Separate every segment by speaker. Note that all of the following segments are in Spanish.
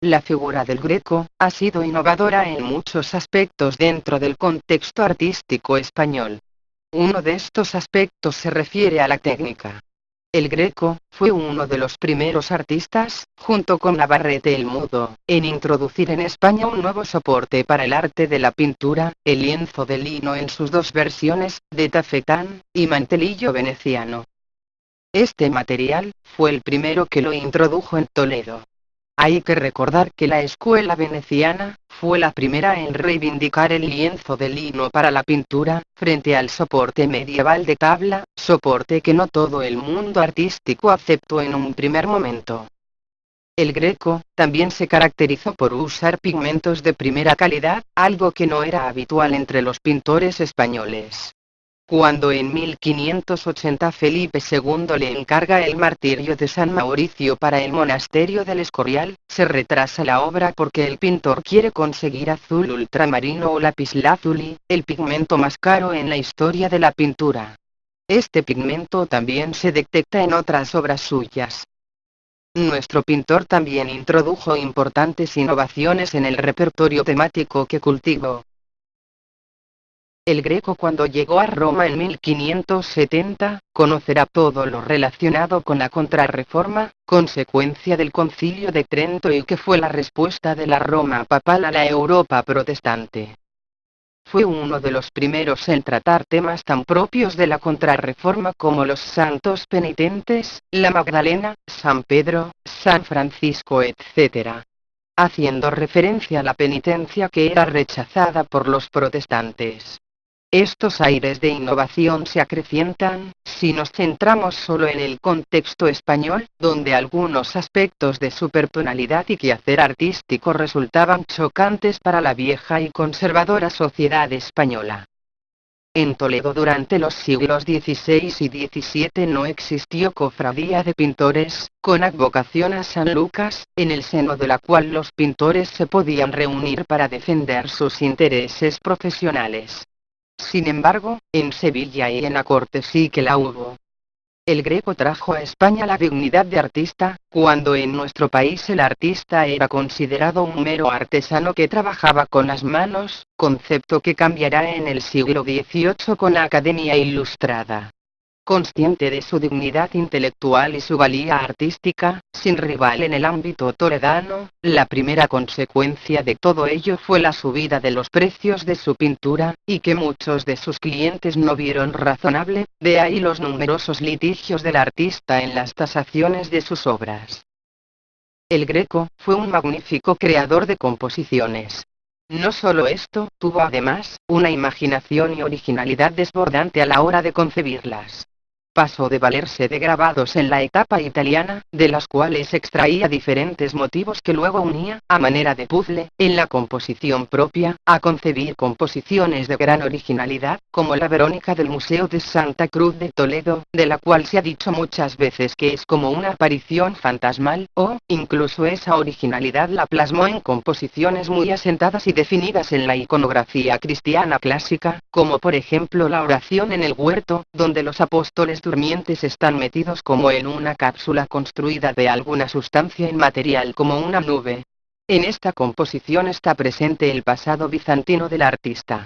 Speaker 1: La figura del Greco ha sido innovadora en muchos aspectos dentro del contexto artístico español. Uno de estos aspectos se refiere a la técnica. El Greco fue uno de los primeros artistas, junto con Navarrete el Mudo, en introducir en España un nuevo soporte para el arte de la pintura, el lienzo de lino en sus dos versiones, de tafetán y mantelillo veneciano. Este material fue el primero que lo introdujo en Toledo. Hay que recordar que la escuela veneciana fue la primera en reivindicar el lienzo de lino para la pintura, frente al soporte medieval de tabla, soporte que no todo el mundo artístico aceptó en un primer momento. El Greco también se caracterizó por usar pigmentos de primera calidad, algo que no era habitual entre los pintores españoles. Cuando en 1580 Felipe II le encarga el martirio de San Mauricio para el monasterio del Escorial, se retrasa la obra porque el pintor quiere conseguir azul ultramarino o lapislázuli, el pigmento más caro en la historia de la pintura. Este pigmento también se detecta en otras obras suyas. Nuestro pintor también introdujo importantes innovaciones en el repertorio temático que cultivó. El Greco cuando llegó a Roma en 1570, conocerá todo lo relacionado con la Contrarreforma, consecuencia del Concilio de Trento y que fue la respuesta de la Roma papal a la Europa protestante. Fue uno de los primeros en tratar temas tan propios de la Contrarreforma como los santos penitentes, la Magdalena, San Pedro, San Francisco etc., haciendo referencia a la penitencia que era rechazada por los protestantes. Estos aires de innovación se acrecientan, si nos centramos solo en el contexto español, donde algunos aspectos de su personalidad y quehacer artístico resultaban chocantes para la vieja y conservadora sociedad española. En Toledo durante los siglos XVI y XVII no existió cofradía de pintores, con advocación a San Lucas, en el seno de la cual los pintores se podían reunir para defender sus intereses profesionales. Sin embargo, en Sevilla y en la corte sí que la hubo. El Greco trajo a España la dignidad de artista, cuando en nuestro país el artista era considerado un mero artesano que trabajaba con las manos, concepto que cambiará en el siglo XVIII con la Academia Ilustrada. Consciente de su dignidad intelectual y su valía artística, sin rival en el ámbito toledano, la primera consecuencia de todo ello fue la subida de los precios de su pintura, y que muchos de sus clientes no vieron razonable, de ahí los numerosos litigios del artista en las tasaciones de sus obras. El Greco fue un magnífico creador de composiciones. No solo esto, tuvo además una imaginación y originalidad desbordante a la hora de concebirlas. Pasó de valerse de grabados en la etapa italiana, de las cuales extraía diferentes motivos que luego unía, a manera de puzzle, en la composición propia, a concebir composiciones de gran originalidad, como la Verónica del Museo de Santa Cruz de Toledo, de la cual se ha dicho muchas veces que es como una aparición fantasmal, o, incluso esa originalidad la plasmó en composiciones muy asentadas y definidas en la iconografía cristiana clásica, como por ejemplo la oración en el huerto, donde los apóstoles durmientes están metidos como en una cápsula construida de alguna sustancia inmaterial como una nube. En esta composición está presente el pasado bizantino del artista.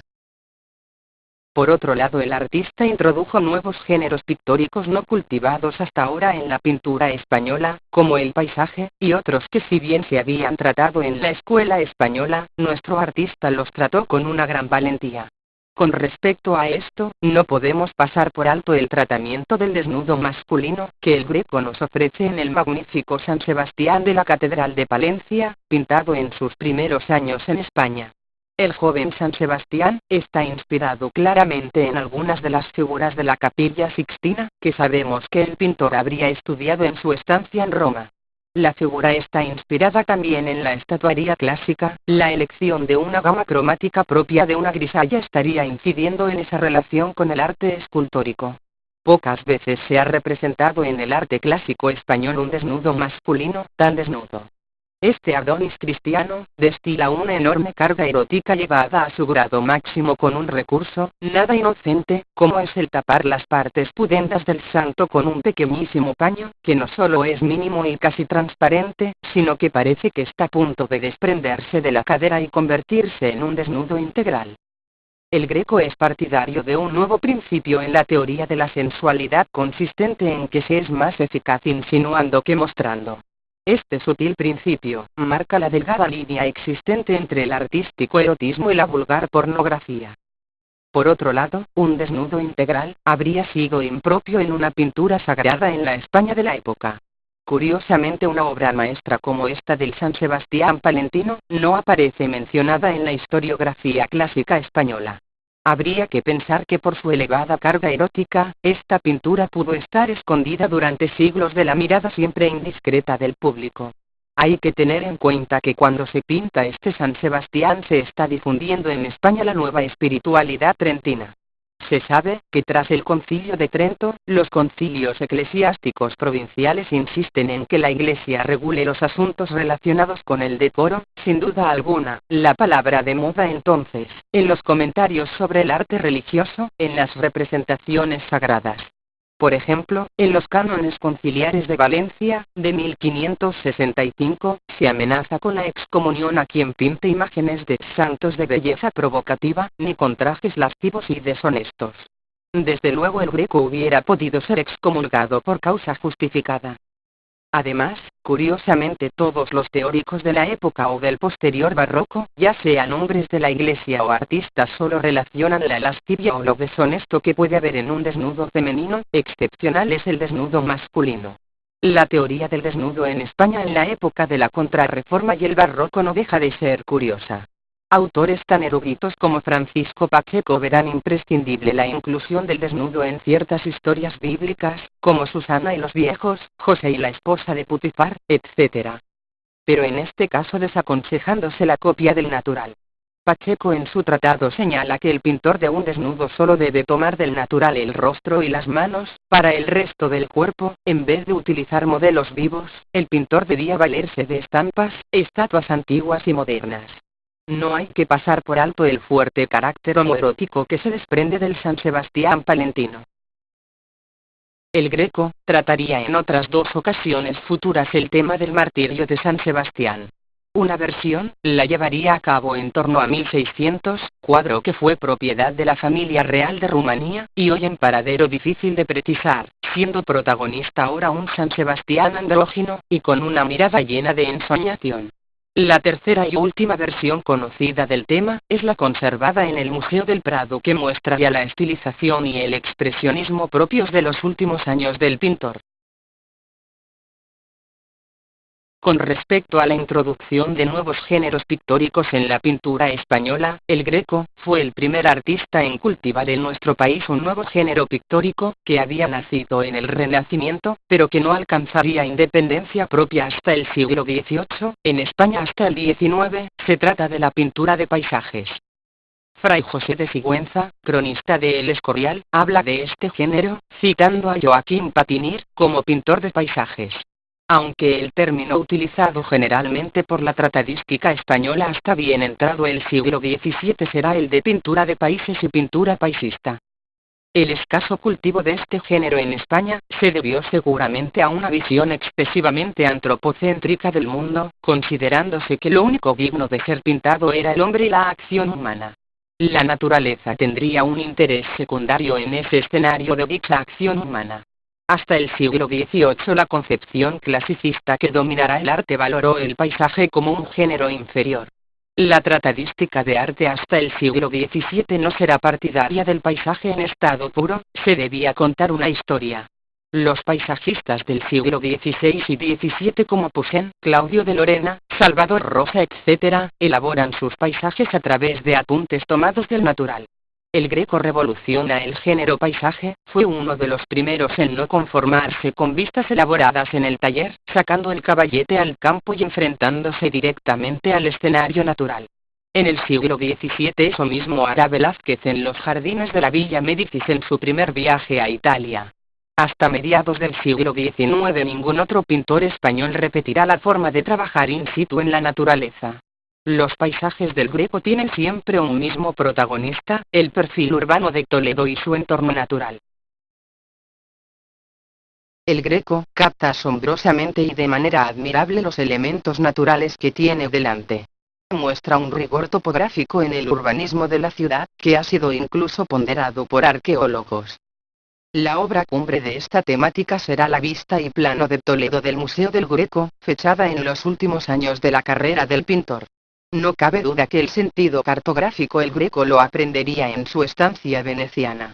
Speaker 1: Por otro lado, el artista introdujo nuevos géneros pictóricos no cultivados hasta ahora en la pintura española, como el paisaje, y otros que si bien se habían tratado en la escuela española, nuestro artista los trató con una gran valentía. Con respecto a esto, no podemos pasar por alto el tratamiento del desnudo masculino, que el Greco nos ofrece en el magnífico San Sebastián de la Catedral de Palencia, pintado en sus primeros años en España. El joven San Sebastián está inspirado claramente en algunas de las figuras de la Capilla Sixtina, que sabemos que el pintor habría estudiado en su estancia en Roma. La figura está inspirada también en la estatuaria clásica, la elección de una gama cromática propia de una grisalla estaría incidiendo en esa relación con el arte escultórico. Pocas veces se ha representado en el arte clásico español un desnudo masculino tan desnudo. Este Adonis cristiano destila una enorme carga erótica llevada a su grado máximo con un recurso nada inocente, como es el tapar las partes pudendas del santo con un pequeñísimo paño, que no solo es mínimo y casi transparente, sino que parece que está a punto de desprenderse de la cadera y convertirse en un desnudo integral. El Greco es partidario de un nuevo principio en la teoría de la sensualidad, consistente en que se es más eficaz insinuando que mostrando. Este sutil principio marca la delgada línea existente entre el artístico erotismo y la vulgar pornografía. Por otro lado, un desnudo integral habría sido impropio en una pintura sagrada en la España de la época. Curiosamente, una obra maestra como esta del San Sebastián palentino no aparece mencionada en la historiografía clásica española. Habría que pensar que por su elevada carga erótica, esta pintura pudo estar escondida durante siglos de la mirada siempre indiscreta del público. Hay que tener en cuenta que cuando se pinta este San Sebastián se está difundiendo en España la nueva espiritualidad trentina. Se sabe que tras el Concilio de Trento, los concilios eclesiásticos provinciales insisten en que la Iglesia regule los asuntos relacionados con el decoro, sin duda alguna, la palabra de moda entonces, en los comentarios sobre el arte religioso, en las representaciones sagradas. Por ejemplo, en los cánones conciliares de Valencia, de 1565, se amenaza con la excomunión a quien pinte imágenes de santos de belleza provocativa, ni con trajes lascivos y deshonestos. Desde luego el Greco hubiera podido ser excomulgado por causa justificada. Además, curiosamente todos los teóricos de la época o del posterior barroco, ya sean hombres de la Iglesia o artistas, solo relacionan la lascivia o lo deshonesto que puede haber en un desnudo femenino, excepcional es el desnudo masculino. La teoría del desnudo en España en la época de la Contrarreforma y el barroco no deja de ser curiosa. Autores tan eruditos como Francisco Pacheco verán imprescindible la inclusión del desnudo en ciertas historias bíblicas, como Susana y los viejos, José y la esposa de Putifar, etc. Pero en este caso desaconsejándose la copia del natural. Pacheco en su tratado señala que el pintor de un desnudo solo debe tomar del natural el rostro y las manos, para el resto del cuerpo, en vez de utilizar modelos vivos, el pintor debía valerse de estampas, estatuas antiguas y modernas. No hay que pasar por alto el fuerte carácter homoerótico que se desprende del San Sebastián palentino. El Greco trataría en otras dos ocasiones futuras el tema del martirio de San Sebastián. Una versión la llevaría a cabo en torno a 1600, cuadro que fue propiedad de la familia real de Rumanía, y hoy en paradero difícil de precisar, siendo protagonista ahora un San Sebastián andrógino, y con una mirada llena de ensoñación. La tercera y última versión conocida del tema, es la conservada en el Museo del Prado, que muestra ya la estilización y el expresionismo propios de los últimos años del pintor. Con respecto a la introducción de nuevos géneros pictóricos en la pintura española, el Greco fue el primer artista en cultivar en nuestro país un nuevo género pictórico, que había nacido en el Renacimiento, pero que no alcanzaría independencia propia hasta el siglo XVIII, en España hasta el XIX, se trata de la pintura de paisajes. Fray José de Sigüenza, cronista de El Escorial, habla de este género, citando a Joaquín Patinir, como pintor de paisajes. Aunque el término utilizado generalmente por la tratadística española hasta bien entrado el siglo XVII será el de pintura de países y pintura paisista. El escaso cultivo de este género en España se debió seguramente a una visión excesivamente antropocéntrica del mundo, considerándose que lo único digno de ser pintado era el hombre y la acción humana. La naturaleza tendría un interés secundario en ese escenario de dicha acción humana. Hasta el siglo XVIII la concepción clasicista que dominará el arte valoró el paisaje como un género inferior. La tratadística de arte hasta el siglo XVII no será partidaria del paisaje en estado puro, se debía contar una historia. Los paisajistas del siglo XVI y XVII como Poussin, Claudio de Lorena, Salvador Rosa etc., elaboran sus paisajes a través de apuntes tomados del natural. El Greco revoluciona el género paisaje, fue uno de los primeros en no conformarse con vistas elaboradas en el taller, sacando el caballete al campo y enfrentándose directamente al escenario natural. En el siglo XVII eso mismo hará Velázquez en los jardines de la Villa Médicis en su primer viaje a Italia. Hasta mediados del siglo XIX ningún otro pintor español repetirá la forma de trabajar in situ en la naturaleza. Los paisajes del Greco tienen siempre un mismo protagonista, el perfil urbano de Toledo y su entorno natural. El Greco capta asombrosamente y de manera admirable los elementos naturales que tiene delante. Muestra un rigor topográfico en el urbanismo de la ciudad, que ha sido incluso ponderado por arqueólogos. La obra cumbre de esta temática será la vista y plano de Toledo del Museo del Greco, fechada en los últimos años de la carrera del pintor. No cabe duda que el sentido cartográfico el Greco lo aprendería en su estancia veneciana.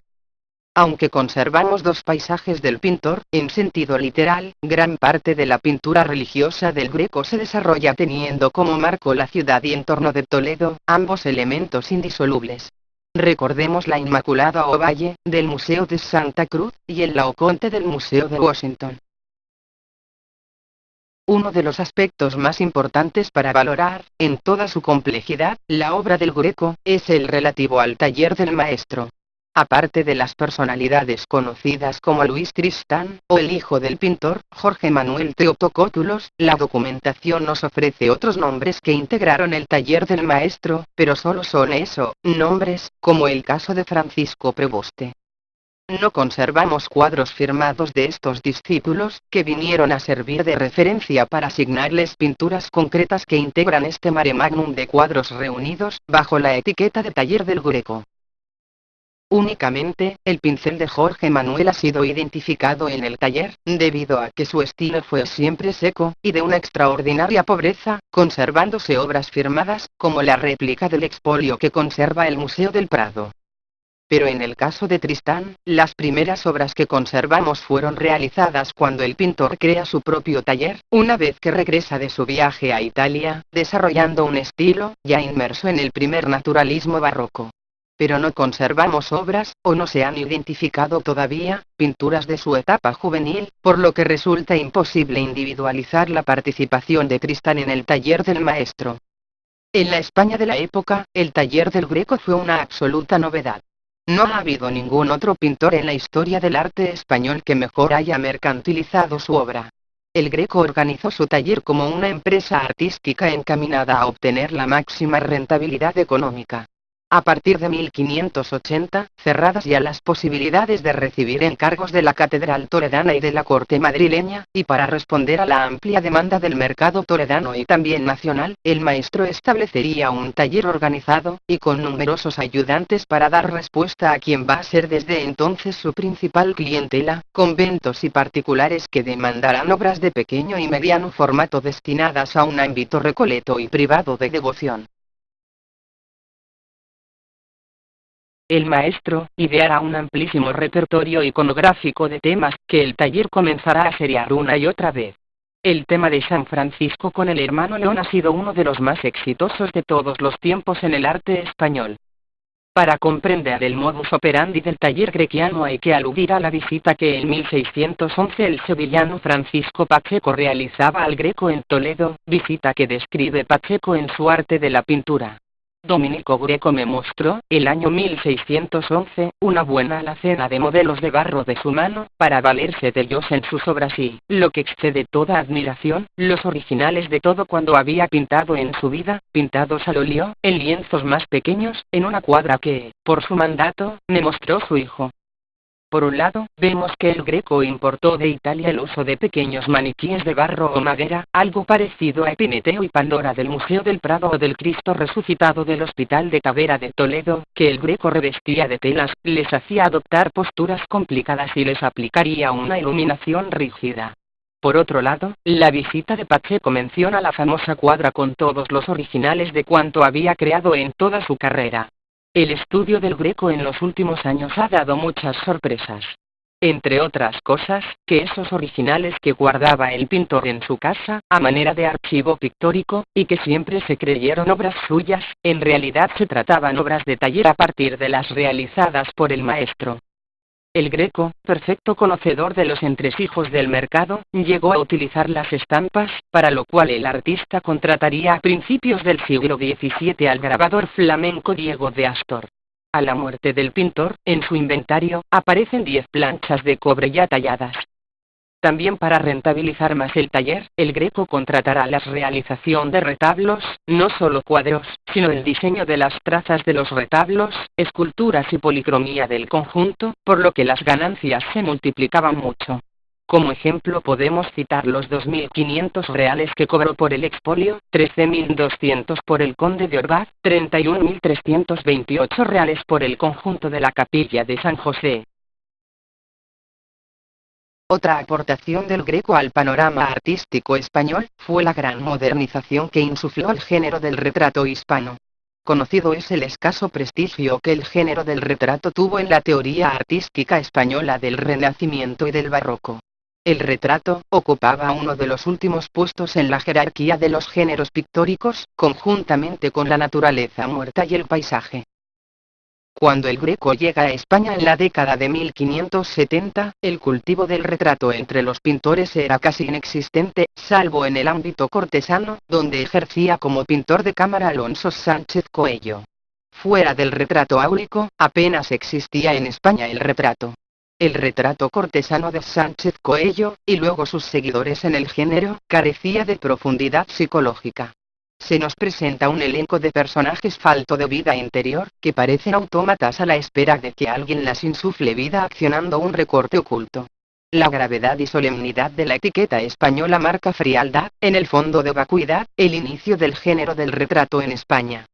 Speaker 1: Aunque conservamos dos paisajes del pintor, en sentido literal, gran parte de la pintura religiosa del Greco se desarrolla teniendo como marco la ciudad y entorno de Toledo, ambos elementos indisolubles. Recordemos la Inmaculada Ovalle, del Museo de Santa Cruz, y el Laoconte del Museo de Washington. Uno de los aspectos más importantes para valorar, en toda su complejidad, la obra del Greco, es el relativo al taller del maestro. Aparte de las personalidades conocidas como Luis Tristán, o el hijo del pintor, Jorge Manuel Teotocópulos, la documentación nos ofrece otros nombres que integraron el taller del maestro, pero solo son eso, nombres, como el caso de Francisco Preboste. No conservamos cuadros firmados de estos discípulos, que vinieron a servir de referencia para asignarles pinturas concretas que integran este mare magnum de cuadros reunidos, bajo la etiqueta de taller del Greco. Únicamente, el pincel de Jorge Manuel ha sido identificado en el taller, debido a que su estilo fue siempre seco, y de una extraordinaria pobreza, conservándose obras firmadas, como la réplica del expolio que conserva el Museo del Prado. Pero en el caso de Tristán, las primeras obras que conservamos fueron realizadas cuando el pintor crea su propio taller, una vez que regresa de su viaje a Italia, desarrollando un estilo, ya inmerso en el primer naturalismo barroco. Pero no conservamos obras, o no se han identificado todavía, pinturas de su etapa juvenil, por lo que resulta imposible individualizar la participación de Tristán en el taller del maestro. En la España de la época, el taller del Greco fue una absoluta novedad. No ha habido ningún otro pintor en la historia del arte español que mejor haya mercantilizado su obra. El Greco organizó su taller como una empresa artística encaminada a obtener la máxima rentabilidad económica. A partir de 1580, cerradas ya las posibilidades de recibir encargos de la catedral toledana y de la corte madrileña, y para responder a la amplia demanda del mercado toledano y también nacional, el maestro establecería un taller organizado, y con numerosos ayudantes para dar respuesta a quien va a ser desde entonces su principal clientela, conventos y particulares que demandarán obras de pequeño y mediano formato destinadas a un ámbito recoleto y privado de devoción. El maestro ideará un amplísimo repertorio iconográfico de temas, que el taller comenzará a seriar una y otra vez. El tema de San Francisco con el hermano León ha sido uno de los más exitosos de todos los tiempos en el arte español. Para comprender el modus operandi del taller grequiano hay que aludir a la visita que en 1611 el sevillano Francisco Pacheco realizaba al Greco en Toledo, visita que describe Pacheco en su Arte de la Pintura. Dominico Greco me mostró, el año 1611, una buena alacena de modelos de barro de su mano, para valerse de ellos en sus obras y, lo que excede toda admiración, los originales de todo cuando había pintado en su vida, pintados al óleo, en lienzos más pequeños, en una cuadra que, por su mandato, me mostró su hijo. Por un lado, vemos que el Greco importó de Italia el uso de pequeños maniquíes de barro o madera, algo parecido a Epimeteo y Pandora del Museo del Prado o del Cristo resucitado del Hospital de Tavera de Toledo, que el Greco revestía de telas, les hacía adoptar posturas complicadas y les aplicaría una iluminación rígida. Por otro lado, la visita de Pacheco menciona la famosa cuadra con todos los originales de cuanto había creado en toda su carrera. El estudio del Greco en los últimos años ha dado muchas sorpresas. Entre otras cosas, que esos originales que guardaba el pintor en su casa, a manera de archivo pictórico, y que siempre se creyeron obras suyas, en realidad se trataban obras de taller a partir de las realizadas por el maestro. El Greco, perfecto conocedor de los entresijos del mercado, llegó a utilizar las estampas, para lo cual el artista contrataría a principios del siglo XVII al grabador flamenco Diego de Astor. A la muerte del pintor, en su inventario, aparecen 10 planchas de cobre ya talladas. También para rentabilizar más el taller, el Greco contratará la realización de retablos, no solo cuadros, sino el diseño de las trazas de los retablos, esculturas y policromía del conjunto, por lo que las ganancias se multiplicaban mucho. Como ejemplo podemos citar los 2.500 reales que cobró por el expolio, 13.200 por el conde de Orgaz, 31.328 reales por el conjunto de la capilla de San José. Otra aportación del Greco al panorama artístico español fue la gran modernización que insufló al género del retrato hispano. Conocido es el escaso prestigio que el género del retrato tuvo en la teoría artística española del Renacimiento y del Barroco. El retrato ocupaba uno de los últimos puestos en la jerarquía de los géneros pictóricos, conjuntamente con la naturaleza muerta y el paisaje. Cuando el Greco llega a España en la década de 1570, el cultivo del retrato entre los pintores era casi inexistente, salvo en el ámbito cortesano, donde ejercía como pintor de cámara Alonso Sánchez Coello. Fuera del retrato áurico, apenas existía en España el retrato. El retrato cortesano de Sánchez Coello, y luego sus seguidores en el género, carecía de profundidad psicológica. Se nos presenta un elenco de personajes falto de vida interior, que parecen autómatas a la espera de que alguien las insufle vida accionando un recorte oculto. La gravedad y solemnidad de la etiqueta española marca frialdad, en el fondo de vacuidad, el inicio del género del retrato en España.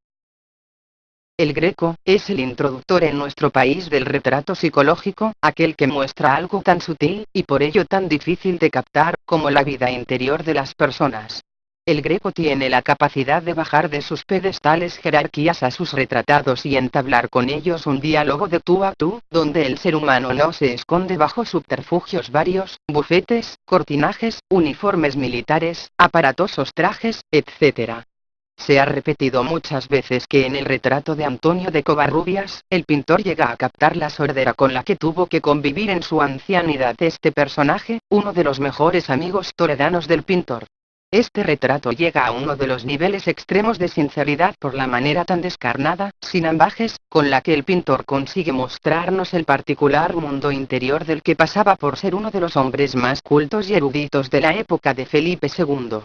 Speaker 1: El Greco es el introductor en nuestro país del retrato psicológico, aquel que muestra algo tan sutil, y por ello tan difícil de captar, como la vida interior de las personas. El Greco tiene la capacidad de bajar de sus pedestales jerarquías a sus retratados y entablar con ellos un diálogo de tú a tú, donde el ser humano no se esconde bajo subterfugios varios, bufetes, cortinajes, uniformes militares, aparatosos trajes, etc. Se ha repetido muchas veces que en el retrato de Antonio de Covarrubias, el pintor llega a captar la sordera con la que tuvo que convivir en su ancianidad este personaje, uno de los mejores amigos toledanos del pintor. Este retrato llega a uno de los niveles extremos de sinceridad por la manera tan descarnada, sin ambajes, con la que el pintor consigue mostrarnos el particular mundo interior del que pasaba por ser uno de los hombres más cultos y eruditos de la época de Felipe II.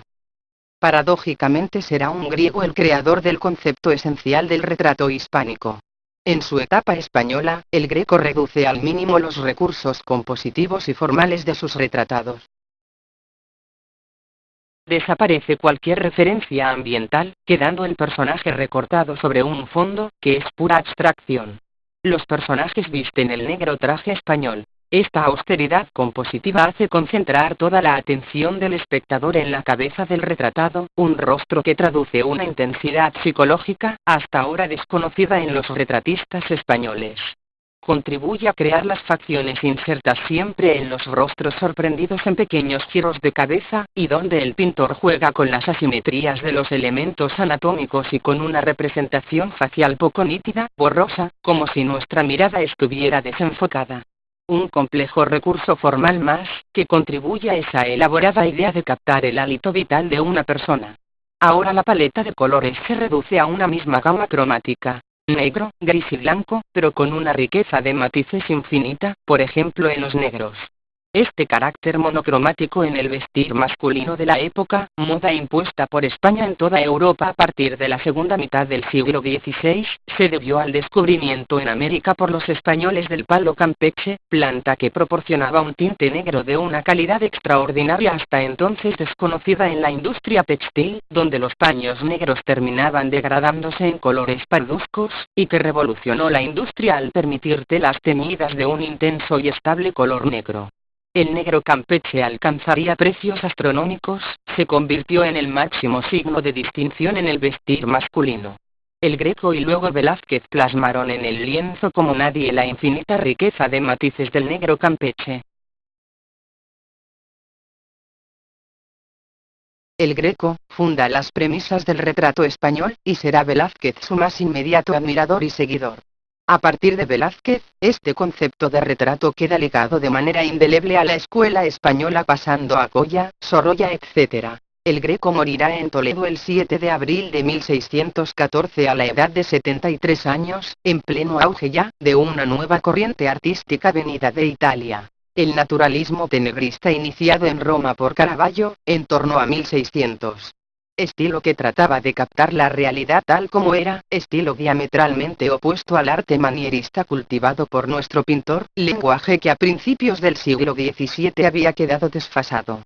Speaker 1: Paradójicamente será un griego el creador del concepto esencial del retrato hispánico. En su etapa española, el Greco reduce al mínimo los recursos compositivos y formales de sus retratados. Desaparece cualquier referencia ambiental, quedando el personaje recortado sobre un fondo, que es pura abstracción. Los personajes visten el negro traje español. Esta austeridad compositiva hace concentrar toda la atención del espectador en la cabeza del retratado, un rostro que traduce una intensidad psicológica, hasta ahora desconocida en los retratistas españoles. Contribuye a crear las facciones insertas siempre en los rostros sorprendidos en pequeños giros de cabeza, y donde el pintor juega con las asimetrías de los elementos anatómicos y con una representación facial poco nítida, borrosa, como si nuestra mirada estuviera desenfocada. Un complejo recurso formal más, que contribuye a esa elaborada idea de captar el hálito vital de una persona. Ahora la paleta de colores se reduce a una misma gama cromática. Negro, gris y blanco, pero con una riqueza de matices infinita, por ejemplo en los negros. Este carácter monocromático en el vestir masculino de la época, moda impuesta por España en toda Europa a partir de la segunda mitad del siglo XVI, se debió al descubrimiento en América por los españoles del palo campeche, planta que proporcionaba un tinte negro de una calidad extraordinaria hasta entonces desconocida en la industria textil, donde los paños negros terminaban degradándose en colores parduzcos, y que revolucionó la industria al permitir telas teñidas de un intenso y estable color negro. El negro campeche alcanzaría precios astronómicos, se convirtió en el máximo signo de distinción en el vestir masculino. El Greco y luego Velázquez plasmaron en el lienzo como nadie la infinita riqueza de matices del negro campeche. El Greco funda las premisas del retrato español, y será Velázquez su más inmediato admirador y seguidor. A partir de Velázquez, este concepto de retrato queda ligado de manera indeleble a la escuela española pasando a Goya, Sorolla etc. El Greco morirá en Toledo el 7 de abril de 1614 a la edad de 73 años, en pleno auge ya, de una nueva corriente artística venida de Italia. El naturalismo tenebrista iniciado en Roma por Caravaggio, en torno a 1600. estilo que trataba de captar la realidad tal como era, estilo diametralmente opuesto al arte manierista cultivado por nuestro pintor, lenguaje que a principios del siglo XVII había quedado desfasado.